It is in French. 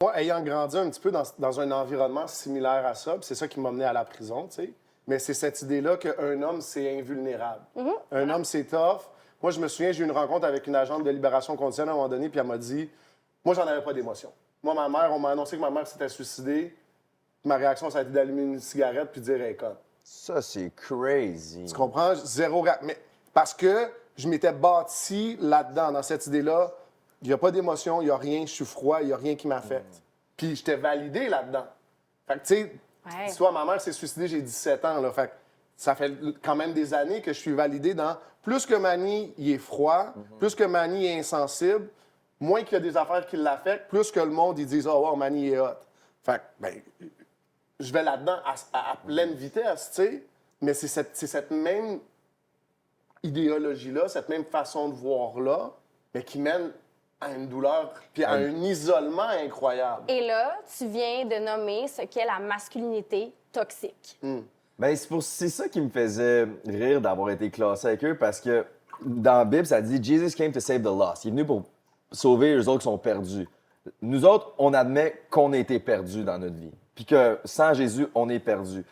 Moi, ayant grandi un petit peu dans un environnement similaire à ça, puis c'est ça qui m'a mené à la prison, tu sais. Mais c'est cette idée-là qu'un homme, c'est invulnérable. Un homme, c'est tough. Moi, je me souviens, j'ai eu une rencontre avec une agente de libération conditionnelle à un moment donné, puis elle m'a dit, moi, j'en avais pas d'émotion. Moi, ma mère, on m'a annoncé que ma mère s'était suicidée. Ma réaction, ça a été d'allumer une cigarette puis de dire, hey, conne. Ça, c'est crazy. Tu comprends? Mais parce que je m'étais bâti là-dedans, dans cette idée-là, il n'y a pas d'émotion, il n'y a rien, je suis froid, il n'y a rien qui m'affecte. Puis j'étais validé là-dedans. Fait que, tu sais, Ouais. toi, ma mère s'est suicidée, j'ai 17 ans, là. Fait que ça fait quand même des années que je suis validé dans plus que Manny, il est froid, plus que Manny est insensible, moins qu'il y a des affaires qui l'affectent, plus que le monde, ils disent, oh, wow, Manny est hot. Fait que, ben, je vais là-dedans à pleine vitesse, tu sais. Mais c'est cette même idéologie-là, cette même façon de voir-là, mais qui mène à une douleur puis à un isolement incroyable. Et là, tu viens de nommer ce qu'est la masculinité toxique. Ben, c'est ça qui me faisait rire d'avoir été classé avec eux parce que dans la Bible, ça dit Jesus came to save the lost. Il est venu pour sauver les autres qui sont perdus. Nous autres, on admet qu'on a été perdus dans notre vie. Puis que sans Jésus, on est perdus.